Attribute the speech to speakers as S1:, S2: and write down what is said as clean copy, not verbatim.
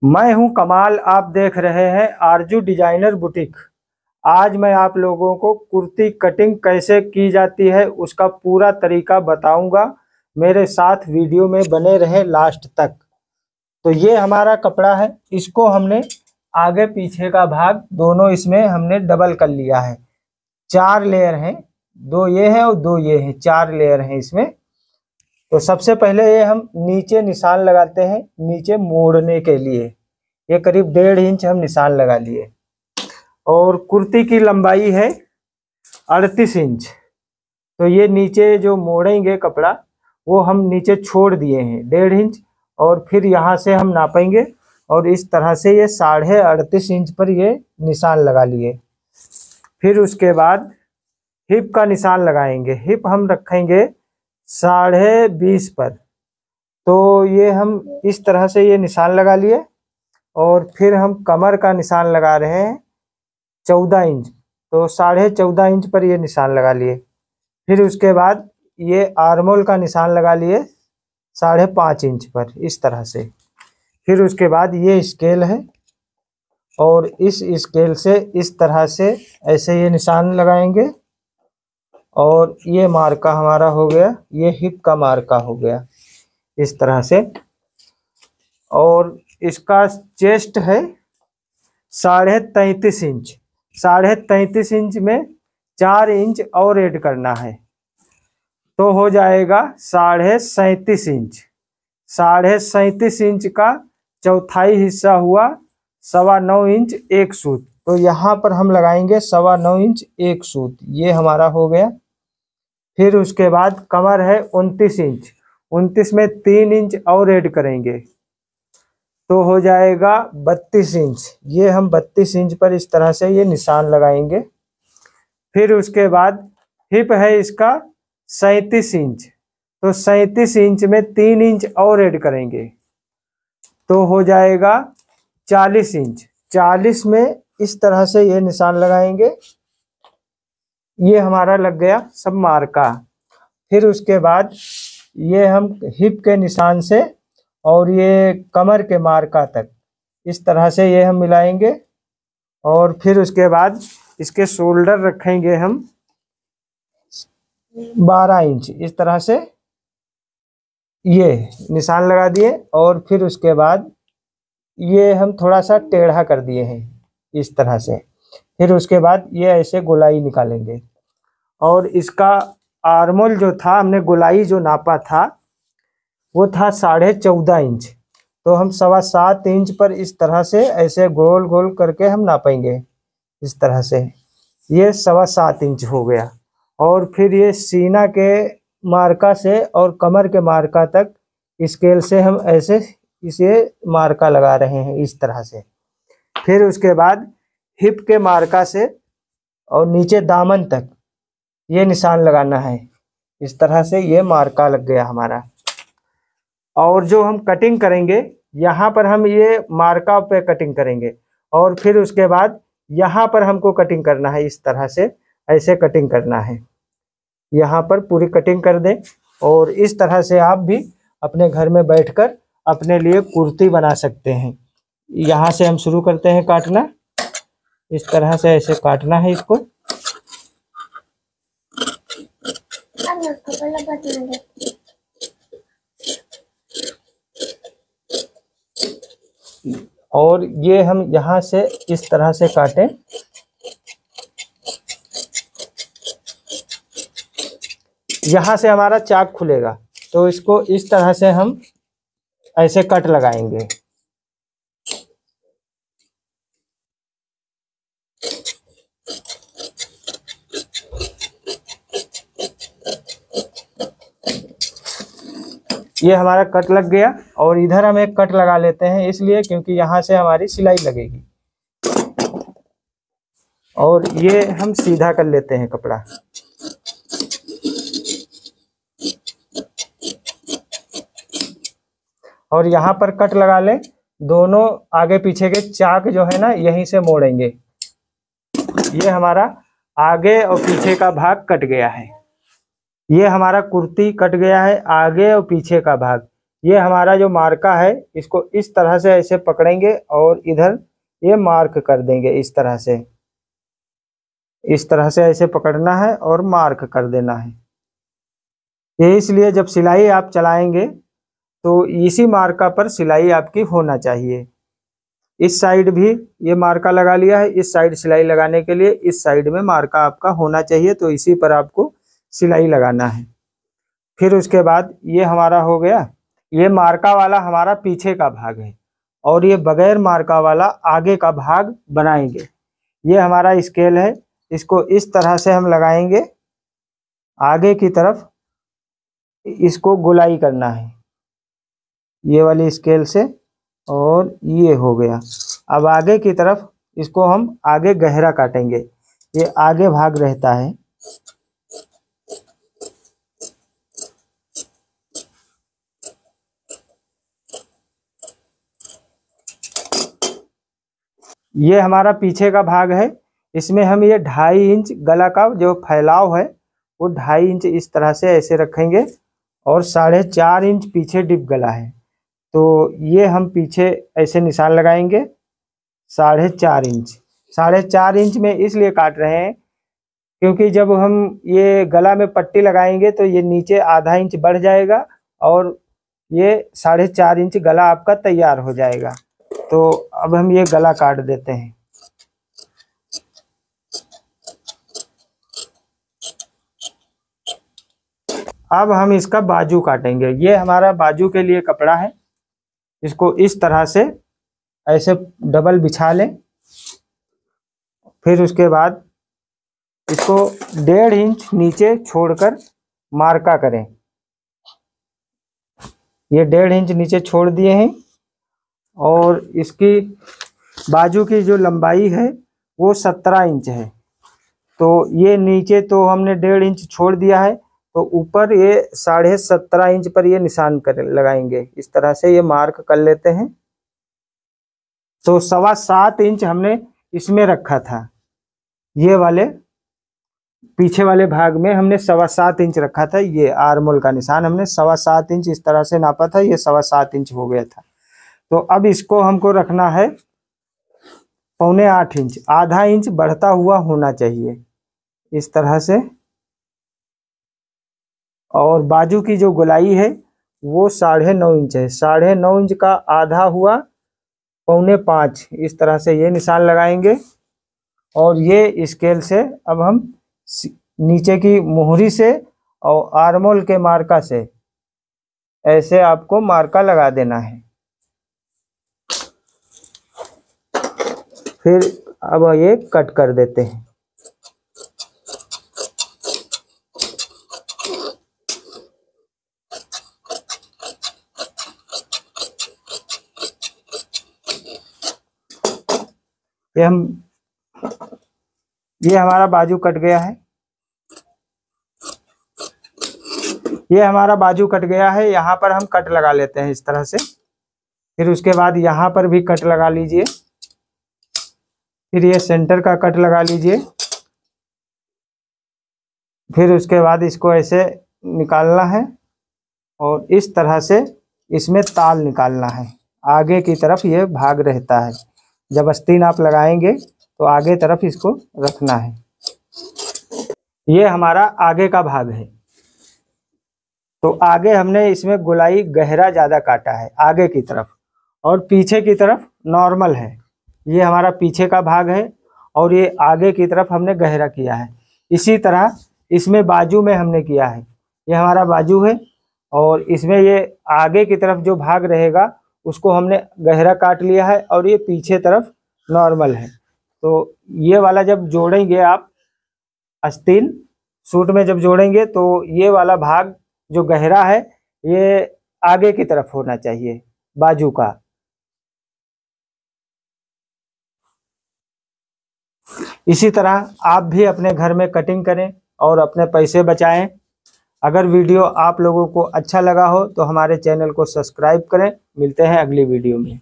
S1: मैं हूं कमाल, आप देख रहे हैं आरजू डिजाइनर बुटीक। आज मैं आप लोगों को कुर्ती कटिंग कैसे की जाती है उसका पूरा तरीका बताऊंगा। मेरे साथ वीडियो में बने रहे लास्ट तक। तो ये हमारा कपड़ा है, इसको हमने आगे पीछे का भाग दोनों इसमें हमने डबल कर लिया है। 4 लेयर हैं, 2 ये हैं और 2 ये हैं, 4 लेयर हैं इसमें। तो सबसे पहले ये हम नीचे निशान लगाते हैं, नीचे मोड़ने के लिए। ये करीब 1.5 इंच हम निशान लगा लिए। और कुर्ती की लंबाई है 38 इंच। तो ये नीचे जो मोड़ेंगे कपड़ा वो हम नीचे छोड़ दिए हैं 1.5 इंच, और फिर यहाँ से हम नापेंगे और इस तरह से ये 38.5 इंच पर ये निशान लगा लिए। फिर उसके बाद हिप का निशान लगाएंगे। हिप हम रखेंगे 20.5 पर। तो ये हम इस तरह से ये निशान लगा लिए। और फिर हम कमर का निशान लगा रहे हैं 14 इंच। तो 14.5 इंच पर ये निशान लगा लिए। फिर उसके बाद ये आर्मोल का निशान लगा लिए 5.5 इंच पर, इस तरह से। फिर उसके बाद ये स्केल है और इस स्केल से इस तरह से ऐसे ये निशान लगाएंगे। और ये मार्का हमारा हो गया, ये हिप का मार्का हो गया इस तरह से। और इसका चेस्ट है 33.5 इंच। 33.5 इंच में 4 इंच और ऐड करना है, तो हो जाएगा 37.5 इंच। 37.5 इंच का चौथाई हिस्सा हुआ 9.25 इंच एक सूत। तो यहाँ पर हम लगाएंगे 9.25 इंच एक सूत, ये हमारा हो गया। फिर उसके बाद कमर है 29 इंच। 29 में 3 इंच और ऐड करेंगे तो हो जाएगा 32 इंच। ये हम 32 इंच पर इस तरह से ये निशान लगाएंगे। फिर उसके बाद हिप है इसका 37 इंच। तो 37 इंच में 3 इंच और ऐड करेंगे तो हो जाएगा 40 इंच। 40 में इस तरह से ये निशान लगाएंगे। ये हमारा लग गया सब मार्का। फिर उसके बाद ये हम हिप के निशान से और ये कमर के मार्का तक इस तरह से ये हम मिलाएंगे। और फिर उसके बाद इसके शोल्डर रखेंगे हम 12 इंच, इस तरह से ये निशान लगा दिए। और फिर उसके बाद ये हम थोड़ा सा टेढ़ा कर दिए हैं इस तरह से। फिर उसके बाद ये ऐसे गोलाई निकालेंगे। और इसका आर्मोल जो था, हमने गोलाई जो नापा था वो था 14.5 इंच। तो हम 7.25 इंच पर इस तरह से ऐसे गोल गोल करके हम नापेंगे इस तरह से। ये 7.25 इंच हो गया। और फिर ये सीना के मार्का से और कमर के मार्का तक स्केल से हम ऐसे इसे मार्का लगा रहे हैं इस तरह से। फिर उसके बाद हिप के मार्का से और नीचे दामन तक ये निशान लगाना है इस तरह से। ये मार्का लग गया हमारा। और जो हम कटिंग करेंगे यहाँ पर हम ये मार्का पे कटिंग करेंगे। और फिर उसके बाद यहाँ पर हमको कटिंग करना है इस तरह से, ऐसे कटिंग करना है। यहाँ पर पूरी कटिंग कर दें। और इस तरह से आप भी अपने घर में बैठकर अपने लिए कुर्ती बना सकते हैं। यहाँ से हम शुरू करते हैं काटना। इस तरह से ऐसे काटना है इसको। और ये हम यहाँ से इस तरह से काटें। यहाँ से हमारा चाक खुलेगा तो इसको इस तरह से हम ऐसे कट लगाएंगे। ये हमारा कट लग गया। और इधर हम एक कट लगा लेते हैं इसलिए क्योंकि यहाँ से हमारी सिलाई लगेगी। और ये हम सीधा कर लेते हैं कपड़ा। और यहाँ पर कट लगा लें। दोनों आगे पीछे के चाक जो है ना यहीं से मोड़ेंगे। ये हमारा आगे और पीछे का भाग कट गया है। ये हमारा कुर्ती कट गया है, आगे और पीछे का भाग। ये हमारा जो मार्का है इसको इस तरह से ऐसे पकड़ेंगे और इधर ये मार्क कर देंगे। इस तरह से ऐसे पकड़ना है और मार्क कर देना है। ये इसलिए जब सिलाई आप चलाएंगे तो इसी मार्का पर सिलाई आपकी होना चाहिए। इस साइड भी ये मार्का लगा लिया है, इस साइड सिलाई लगाने के लिए इस साइड में मार्का आपका होना चाहिए, तो इसी पर आपको सिलाई लगाना है। फिर उसके बाद ये हमारा हो गया, ये मार्का वाला हमारा पीछे का भाग है और ये बगैर मार्का वाला आगे का भाग बनाएंगे। ये हमारा स्केल है, इसको इस तरह से हम लगाएंगे आगे की तरफ, इसको गोलाई करना है ये वाली स्केल से, और ये हो गया। अब आगे की तरफ इसको हम आगे गहरा काटेंगे, ये आगे भाग रहता है। ये हमारा पीछे का भाग है, इसमें हम ये 2.5 इंच गला का जो फैलाव है वो 2.5 इंच इस तरह से ऐसे रखेंगे और 4.5 इंच पीछे डिप गला है, तो ये हम पीछे ऐसे निशान लगाएंगे 4.5 इंच। 4.5 इंच में इसलिए काट रहे हैं क्योंकि जब हम ये गला में पट्टी लगाएंगे तो ये नीचे आधा इंच बढ़ जाएगा और ये 4.5 इंच गला आपका तैयार हो जाएगा। तो अब हम ये गला काट देते हैं। अब हम इसका बाजू काटेंगे। ये हमारा बाजू के लिए कपड़ा है, इसको इस तरह से ऐसे डबल बिछा लें। फिर उसके बाद इसको 1.5 इंच नीचे छोड़कर मार्का करें। ये 1.5 इंच नीचे छोड़ दिए हैं और इसकी बाजू की जो लंबाई है वो 17 इंच है, तो ये नीचे तो हमने 1.5 इंच छोड़ दिया है, तो ऊपर ये 17.5 इंच पर ये निशान कर लगाएंगे। इस तरह से ये मार्क कर लेते हैं। तो 7.25 इंच हमने इसमें रखा था, ये वाले पीछे वाले भाग में हमने 7.25 इंच रखा था। ये आर्मोल का निशान हमने 7.25 इंच इस तरह से नापा था, ये 7.25 इंच हो गया था। तो अब इसको हमको रखना है 7.25 इंच, आधा इंच बढ़ता हुआ होना चाहिए इस तरह से। और बाजू की जो गोलाई है वो 9.5 इंच है, 9.5 इंच का आधा हुआ 4.25, इस तरह से ये निशान लगाएंगे। और ये स्केल से अब हम नीचे की मोहरी से और आर्मोल के मार्का से ऐसे आपको मार्का लगा देना है। फिर अब ये कट कर देते हैं। ये हमारा बाजू कट गया है, ये हमारा बाजू कट गया है। यहाँ पर हम कट लगा लेते हैं इस तरह से। फिर उसके बाद यहाँ पर भी कट लगा लीजिए। फिर ये सेंटर का कट लगा लीजिए। फिर उसके बाद इसको ऐसे निकालना है और इस तरह से इसमें ताल निकालना है। आगे की तरफ ये भाग रहता है, जब आस्तीन आप लगाएंगे तो आगे तरफ इसको रखना है। ये हमारा आगे का भाग है, तो आगे हमने इसमें गोलाई गहरा ज़्यादा काटा है आगे की तरफ, और पीछे की तरफ नॉर्मल है। ये हमारा पीछे का भाग है और ये आगे की तरफ हमने गहरा किया है। इसी तरह इसमें बाजू में हमने किया है, ये हमारा बाजू है और इसमें ये आगे की तरफ जो भाग रहेगा उसको हमने गहरा काट लिया है और ये पीछे तरफ नॉर्मल है। तो ये वाला जब जोड़ेंगे आप आस्तीन सूट में जब जोड़ेंगे तो ये वाला भाग जो गहरा है ये आगे की तरफ होना चाहिए बाजू का। इसी तरह आप भी अपने घर में कटिंग करें और अपने पैसे बचाएं। अगर वीडियो आप लोगों को अच्छा लगा हो तो हमारे चैनल को सब्सक्राइब करें। मिलते हैं अगली वीडियो में।